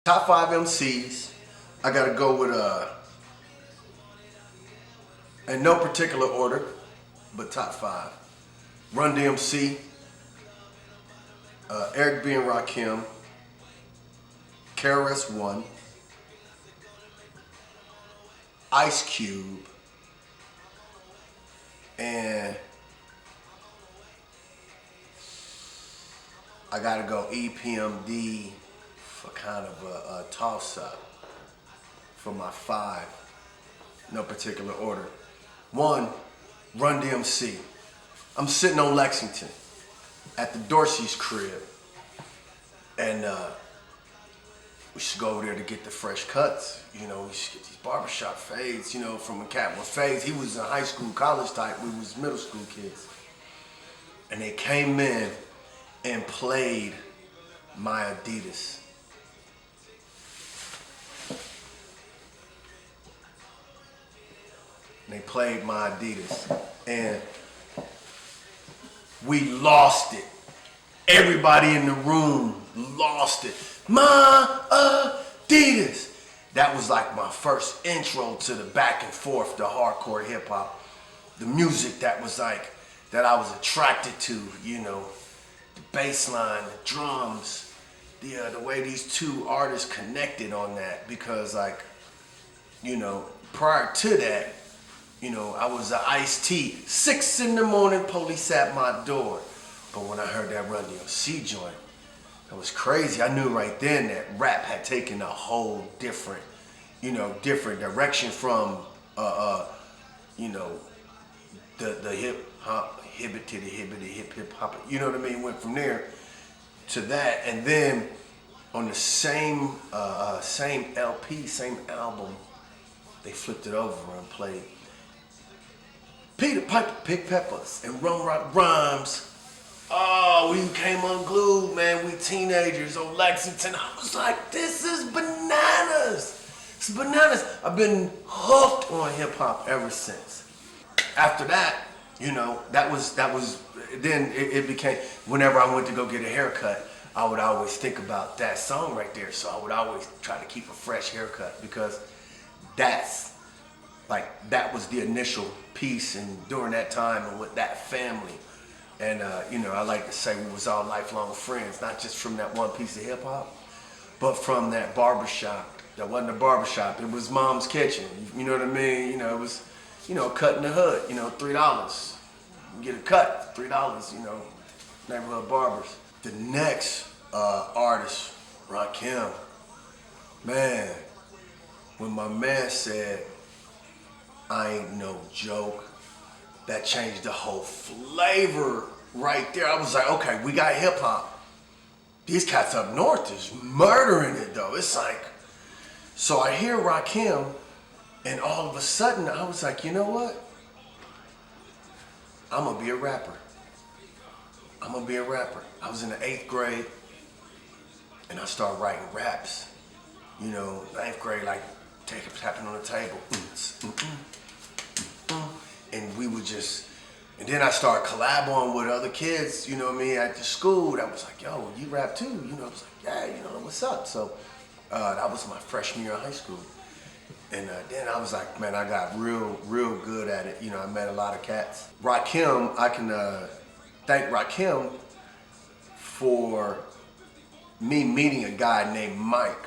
Top 5 MCs. I gotta go with in no particular order, but top 5. Run DMC, Eric B and Rakim, KRS-One, Ice Cube, and I gotta go EPMD for kind of a toss-up for my 5, no particular order. 1, Run DMC. I'm sitting on Lexington at the Dorsey's crib, and we should go over there to get the fresh cuts. You know, we should get these barbershop fades, you know, from a cat with fades. He was a high school, college type. We was middle school kids. And they came in and played my Adidas. And they played my Adidas. And we lost it. Everybody in the room lost it. My Adidas. That was like my first intro to the back and forth, the hardcore hip hop. The music that was like, that I was attracted to, you know, the bass line, the drums, the way these two artists connected on that. Because like, you know, prior to that, you know, I was a Ice-T. 6 in the morning, police at my door. But when I heard that Run DMC joint, it was crazy. I knew right then that rap had taken a whole different, you know, different direction from, you know, the hip hop, hibbity hip hop. You know what I mean? Went from there to that, and then on the same LP, same album, they flipped it over and played Peter Piper Pick Peppers and Rum Rock Rhymes. Oh, we came unglued, man. We teenagers on Lexington. I was like, this is bananas. It's bananas. I've been hooked on hip hop ever since. After that, you know, that was then it became, whenever I went to go get a haircut, I would always think about that song right there. So I would always try to keep a fresh haircut, because that's like, that was the initial piece, and during that time and with that family. And you know, I like to say we was all lifelong friends, not just from that one piece of hip hop, but from that barbershop. That wasn't a barbershop, it was mom's kitchen. You know what I mean? You know, it was, you know, cut in the hood, you know, $3. You get a cut, $3, you know, neighborhood barbers. The next artist, Rakim, man, when my man said, I ain't no joke, that changed the whole flavor right there. I was like, okay, we got hip hop. These cats up north is murdering it though. It's like, so I hear Rakim, and all of a sudden I was like, you know what? I'm gonna be a rapper. I'm gonna be a rapper. I was in the 8th grade, and I started writing raps. You know, 9th grade, like tapping on the table. And we would just, and then I started collaborating with other kids, you know what I mean, at the school that was like, yo, you rap too? You know, I was like, yeah, you know, what's up? So that was my freshman year of high school. And then I was like, man, I got real good at it. You know, I met a lot of cats. Rakim, I can thank Rakim for me meeting a guy named Mike,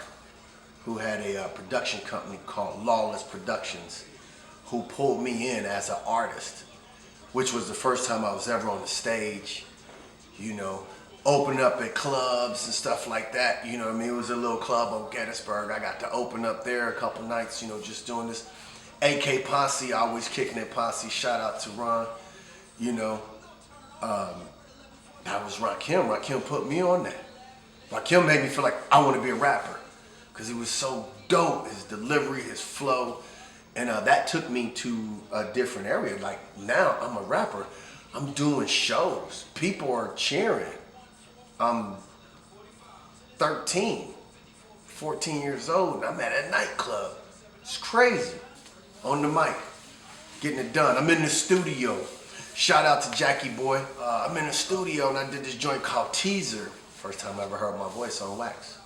who had a production company called Lawless Productions, who pulled me in as an artist, which was the first time I was ever on the stage, you know, open up at clubs and stuff like that. You know what I mean? It was a little club on Gettysburg. I got to open up there a couple nights, you know, just doing this. AK Posse, always kicking it Posse. Shout out to Ron, you know. That was Rakim. Rakim put me on that. Rakim made me feel like I want to be a rapper, because he was so dope, his delivery, his flow. And that took me to a different area. Like, now I'm a rapper. I'm doing shows. People are cheering. I'm 13, 14 years old, and I'm at a nightclub. It's crazy. On the mic, getting it done. I'm in the studio. Shout out to Jackie Boy. I'm in the studio, and I did this joint called Teaser. First time I ever heard my voice on wax.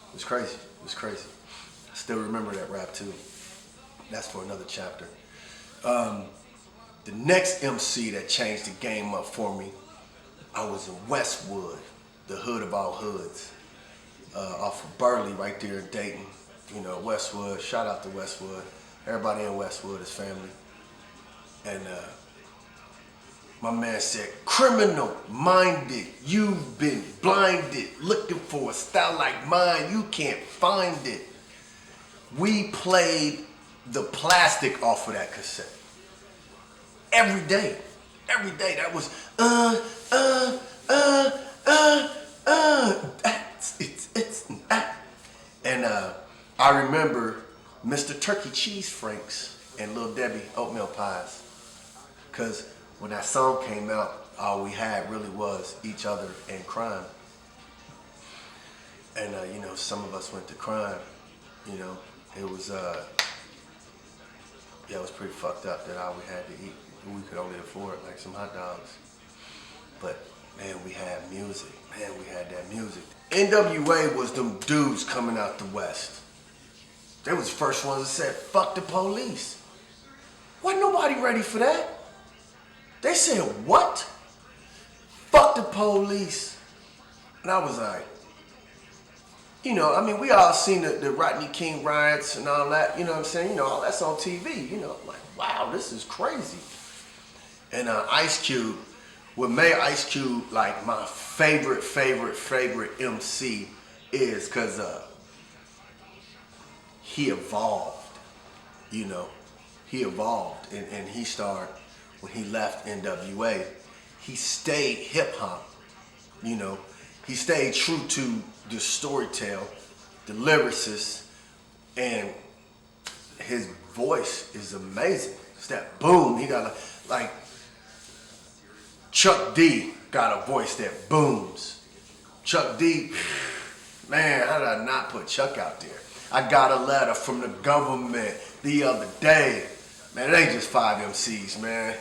It was crazy. It was crazy. I still remember that rap too. That's for another chapter. The next MC that changed the game up for me, I was in Westwood, the hood of all hoods, off of Burley right there in Dayton. You know, Westwood, shout out to Westwood. Everybody in Westwood is family. And my man said, criminal minded, you've been blinded, looking for a style like mine, you can't find it. We played the plastic off of that cassette. Every day. That was, And I remember Mr. Turkey Cheese Franks and Little Debbie Oatmeal Pies. Because when that song came out, all we had really was each other and crime. And, you know, some of us went to crime. You know, it was, it was pretty fucked up that all we had to eat, we could only afford, like some hot dogs. But, man, we had music. Man, we had that music. NWA was them dudes coming out the West. They was the first ones that said, fuck the police. Wasn't nobody ready for that. They said, what? Fuck the police. And I was like, you know, I mean, we all seen the Rodney King riots and all that, you know what I'm saying? You know, all that's on TV, you know. I'm like, wow, this is crazy. And Ice Cube, what made Ice Cube like my favorite MC is because he evolved, you know. He evolved and he started, when he left NWA, he stayed hip hop, you know. He stayed true to the storytell, the lyricist, and his voice is amazing. It's that boom. He got like Chuck D got a voice that booms. Chuck D, man, how did I not put Chuck out there? I got a letter from the government the other day. Man, it ain't just 5 MCs, man.